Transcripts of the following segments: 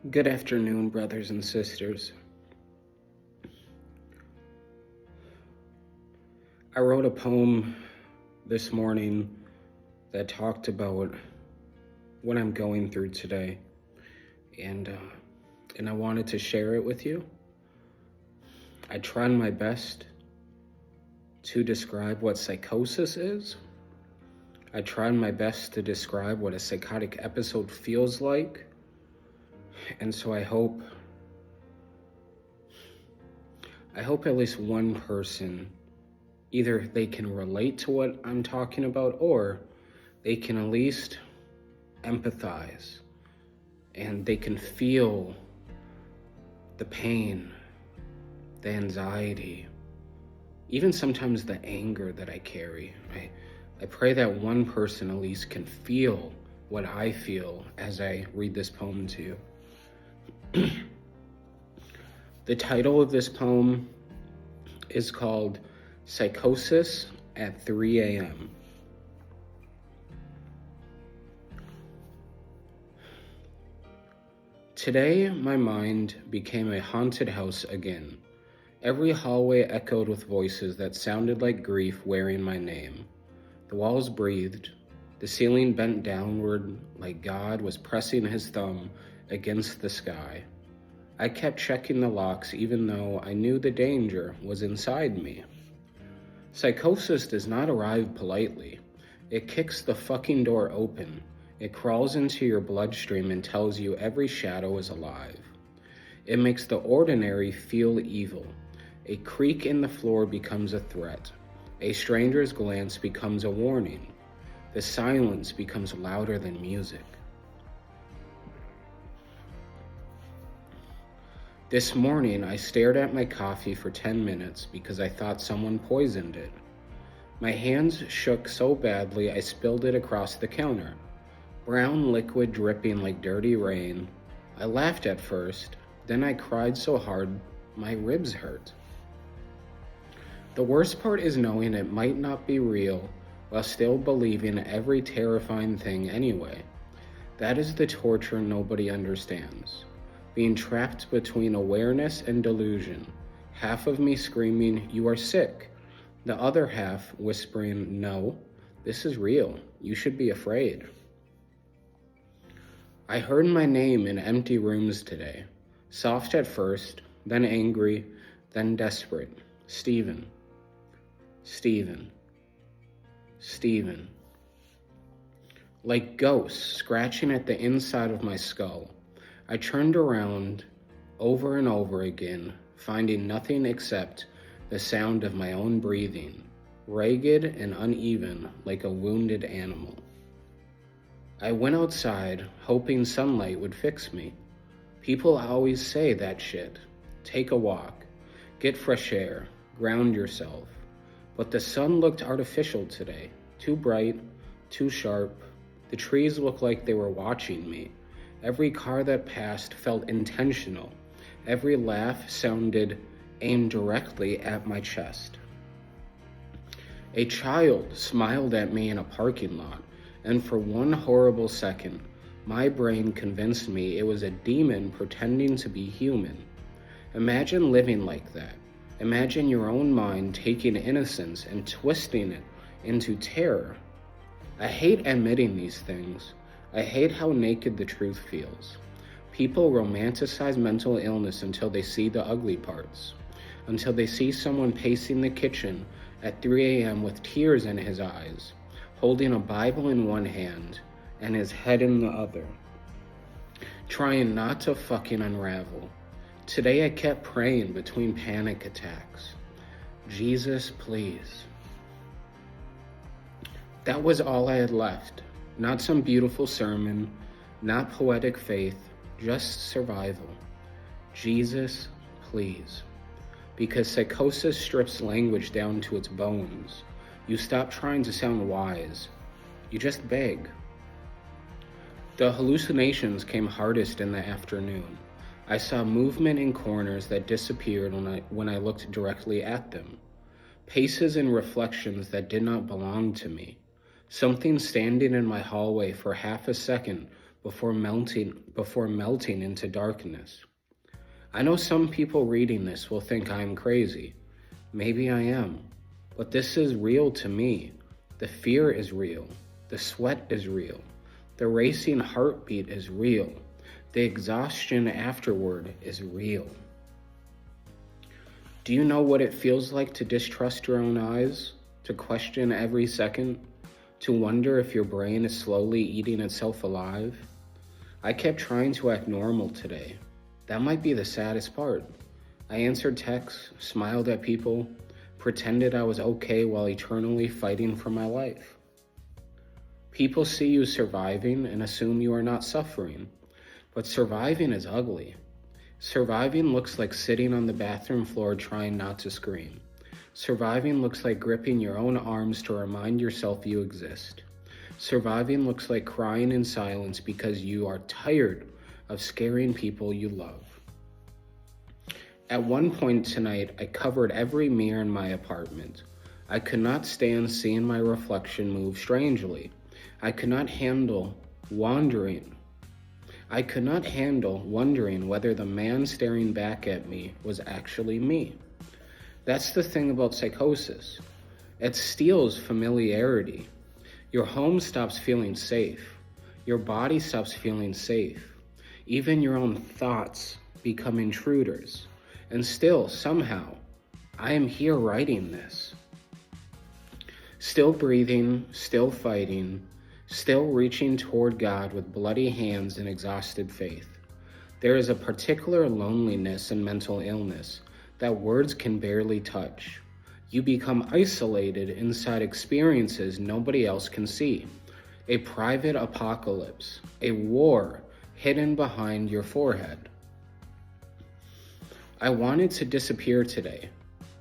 Good afternoon, brothers and sisters. I wrote a poem this morning that talked about what I'm going through today, and I wanted to share it with you. I tried my best to describe what psychosis is. I tried my best to describe what a psychotic episode feels like, and so I hope at least one person, either they can relate to what I'm talking about or they can at least empathize and they can feel the pain, the anxiety, even sometimes the anger that I carry. I pray that one person at least can feel what I feel as I read this poem to you. The title of this poem is called Psychosis at 3 a.m. Today, my mind became a haunted house again. Every hallway echoed with voices that sounded like grief wearing my name. The walls breathed. The ceiling bent downward like God was pressing his thumb against the sky. I kept checking the locks even though I knew the danger was inside me. Psychosis does not arrive politely. It kicks the fucking door open. It crawls into your bloodstream and tells you every shadow is alive. It makes the ordinary feel evil. A creak in the floor becomes a threat. A stranger's glance becomes a warning. The silence becomes louder than music. This morning, I stared at my coffee for 10 minutes because I thought someone poisoned it. My hands shook so badly I spilled it across the counter. Brown liquid dripping like dirty rain. I laughed at first, then I cried so hard my ribs hurt. The worst part is knowing it might not be real while still believing every terrifying thing anyway. That is the torture nobody understands. Being trapped between awareness and delusion. Half of me screaming, "You are sick." The other half whispering, "No, this is real. You should be afraid." I heard my name in empty rooms today. Soft at first, then angry, then desperate. Stephen. Stephen. Stephen. Like ghosts scratching at the inside of my skull. I turned around over and over again, finding nothing except the sound of my own breathing, ragged and uneven like a wounded animal. I went outside, hoping sunlight would fix me. People always say that shit. Take a walk, get fresh air, ground yourself. But the sun looked artificial today, too bright, too sharp. The trees looked like they were watching me. Every car that passed felt intentional. Every laugh sounded aimed directly at my chest. A child smiled at me in a parking lot, and for one horrible second, my brain convinced me it was a demon pretending to be human. Imagine living like that. Imagine your own mind taking innocence and twisting it into terror. I hate admitting these things. I hate how naked the truth feels. People romanticize mental illness until they see the ugly parts, until they see someone pacing the kitchen at 3 a.m. with tears in his eyes, holding a Bible in one hand and his head in the other, trying not to fucking unravel. Today I kept praying between panic attacks. Jesus, please. That was all I had left. Not some beautiful sermon, not poetic faith, just survival. Jesus, please. Because psychosis strips language down to its bones. You stop trying to sound wise. You just beg. The hallucinations came hardest in the afternoon. I saw movement in corners that disappeared when I looked directly at them. Paces and reflections that did not belong to me. Something standing in my hallway for half a second before melting into darkness. I know some people reading this will think I'm crazy. Maybe I am, but this is real to me. The fear is real. The sweat is real. The racing heartbeat is real. The exhaustion afterward is real. Do you know what it feels like to distrust your own eyes? To question every second? To wonder if your brain is slowly eating itself alive? I kept trying to act normal today. That might be the saddest part. I answered texts, smiled at people, pretended I was okay while eternally fighting for my life. People see you surviving and assume you are not suffering, but surviving is ugly. Surviving looks like sitting on the bathroom floor trying not to scream. Surviving looks like gripping your own arms to remind yourself you exist. Surviving looks like crying in silence because you are tired of scaring people you love. At one point tonight, I covered every mirror in my apartment. I could not stand seeing my reflection move strangely. I could not handle wondering whether the man staring back at me was actually me. That's the thing about psychosis. It steals familiarity. Your home stops feeling safe. Your body stops feeling safe. Even your own thoughts become intruders. And still, somehow, I am here writing this. Still breathing, still fighting, still reaching toward God with bloody hands and exhausted faith. There is a particular loneliness in mental illness that words can barely touch. You become isolated inside experiences nobody else can see. A private apocalypse, a war hidden behind your forehead. I wanted to disappear today,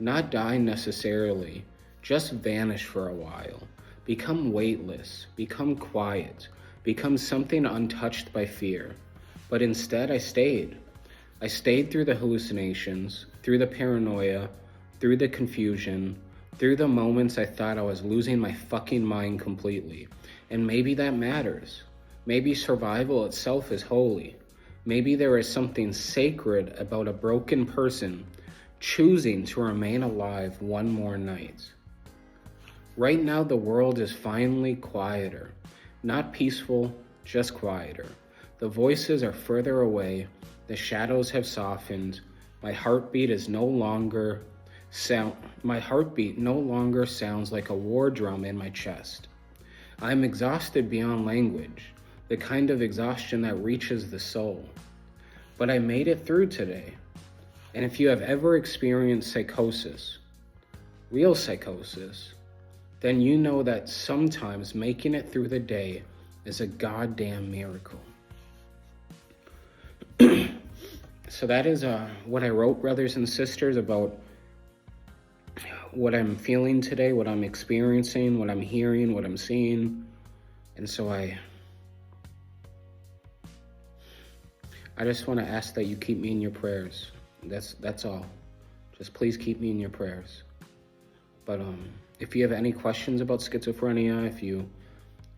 not die necessarily, just vanish for a while, become weightless, become quiet, become something untouched by fear. But instead I stayed. I stayed through the hallucinations, through the paranoia, through the confusion, through the moments I thought I was losing my fucking mind completely. And maybe that matters. Maybe survival itself is holy. Maybe there is something sacred about a broken person choosing to remain alive one more night. Right now, the world is finally quieter. Not peaceful, just quieter. The voices are further away. The shadows have softened. My heartbeat no longer sounds like a war drum in my chest. I am exhausted beyond language, the kind of exhaustion that reaches the soul. But I made it through today. And if you have ever experienced psychosis, real psychosis, then you know that sometimes making it through the day is a goddamn miracle. So that is what I wrote, brothers and sisters, about what I'm feeling today, what I'm experiencing, what I'm hearing, what I'm seeing. And so I just want to ask that you keep me in your prayers. That's all. Just please keep me in your prayers. But if you have any questions about schizophrenia, if you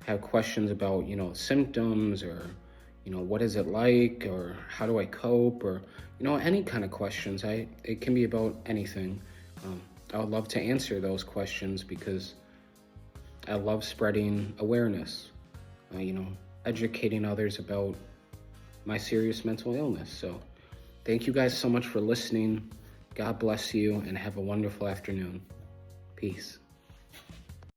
have questions about, symptoms, or, what is it like, or how do I cope, or, any kind of questions, it can be about anything. I would love to answer those questions because I love spreading awareness, educating others about my serious mental illness. So thank you guys so much for listening. God bless you and have a wonderful afternoon. Peace.